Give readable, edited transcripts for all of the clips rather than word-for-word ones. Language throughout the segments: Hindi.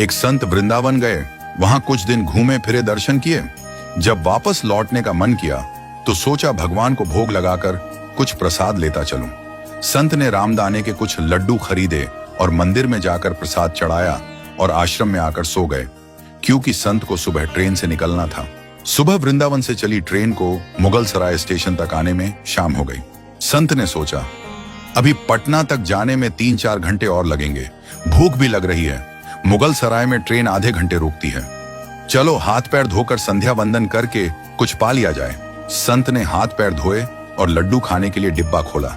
एक संत वृंदावन गए, वहां कुछ दिन घूमे फिरे, दर्शन किए। जब वापस लौटने का मन किया तो सोचा भगवान को भोग लगाकर कुछ प्रसाद लेता चलूं। संत ने रामदाने के कुछ लड्डू खरीदे और मंदिर में जाकर प्रसाद चढ़ाया और आश्रम में आकर सो गए, क्योंकि संत को सुबह ट्रेन से निकलना था। सुबह वृंदावन से चली ट्रेन को मुगल सराय स्टेशन तक आने में शाम हो गई। संत ने सोचा अभी पटना तक जाने में 3-4 घंटे और लगेंगे, भूख भी लग रही है। मुगल सराय में ट्रेन आधे घंटे रुकती है, चलो हाथ पैर धोकर संध्या वंदन करके कुछ पा लिया जाए। संत ने हाथ पैर धोए और लड्डू खाने के लिए डिब्बा खोला।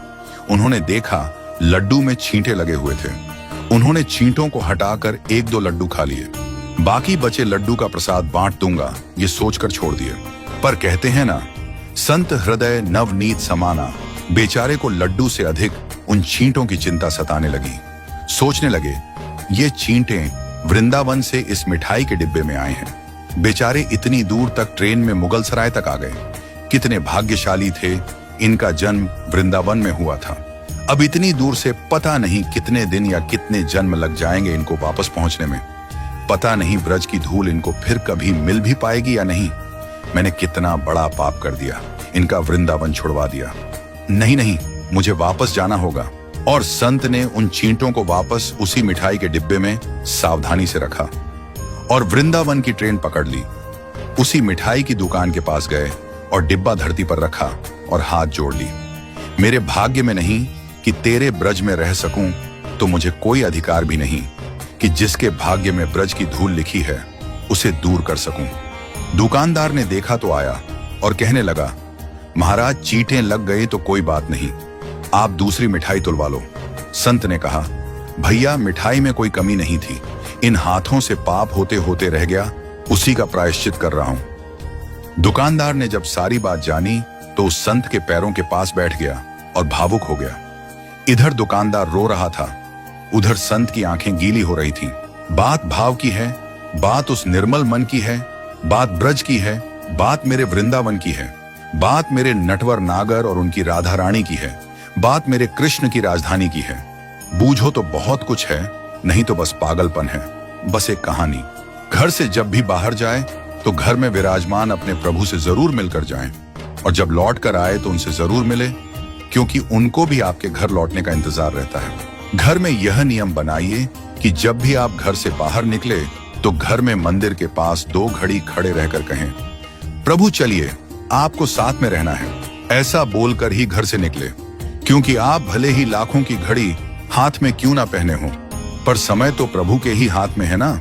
उन्होंने देखा लड्डू में छींटे लगे हुए थे। उन्होंने छींटों को हटाकर 1-2 लड्डू खा लिए। बाकी बचे लड्डू का प्रसाद बांट दूंगा ये सोचकर छोड़ दिए। पर कहते हैं ना, संत हृदय नवनीत समाना। बेचारे को लड्डू से अधिक उन छींटों की चिंता सताने लगी। सोचने लगे ये छींटे वृंदावन से इस मिठाई के डिब्बे में आए हैं। बेचारे इतनी दूर तक ट्रेन में मुगल सराय तक आ गए। कितने भाग्यशाली थे, इनका जन्म वृंदावन में हुआ था। अब इतनी दूर से पता नहीं कितने दिन या कितने जन्म लग जाएंगे इनको वापस पहुंचने में। पता नहीं ब्रज की धूल इनको फिर कभी मिल भी पाएगी या नहीं। मैंने कितना बड़ा पाप कर दिया, इनका वृंदावन छुड़वा दिया। नहीं नहीं, मुझे वापस जाना होगा। और संत ने उन छींटों को वापस उसी मिठाई के डिब्बे में सावधानी से रखा और वृंदावन की ट्रेन पकड़ ली। उसी मिठाई की दुकान के पास गए और डिब्बा धरती पर रखा और हाथ जोड़ ली। मेरे भाग्य में नहीं कि तेरे ब्रज में रह सकूं, तो मुझे कोई अधिकार भी नहीं कि जिसके भाग्य में ब्रज की धूल लिखी है उसे दूर कर सकूं। दुकानदार ने देखा तो आया और कहने लगा, महाराज चींटें लग गई तो कोई बात नहीं, आप दूसरी मिठाई तुलवा लो। संत ने कहा, भैया मिठाई में कोई कमी नहीं थी, इन हाथों से पाप होते होते रह गया, उसी का प्रायश्चित कर रहा हूं। दुकानदार ने जब सारी बात जानी तो उस संत के पैरों के पास बैठ गया और भावुक हो गया। इधर दुकानदार रो रहा था, उधर संत की आंखें गीली हो रही थीं। बात भाव की है, बात उस निर्मल मन की है, बात ब्रज की है, बात मेरे वृंदावन की है, बात मेरे नटवर नागर और उनकी राधा रानी की है, बात मेरे कृष्ण की राजधानी की है। बूझो तो बहुत कुछ है, नहीं तो बस पागलपन है, बस एक कहानी। घर से जब भी बाहर जाए तो घर में विराजमान अपने प्रभु से जरूर मिलकर जाएं, और जब लौट कर आए तो उनसे जरूर मिले, क्योंकि उनको भी आपके घर लौटने का इंतजार रहता है। घर में यह नियम बनाइए कि जब भी आप घर से बाहर निकले तो घर में मंदिर के पास 2 घड़ी खड़े रहकर कहें, प्रभु चलिए आपको साथ में रहना है। ऐसा बोलकर ही घर से निकले, क्योंकि आप भले ही लाखों की घड़ी हाथ में क्यों ना पहने हो, पर समय तो प्रभु के ही हाथ में है ना।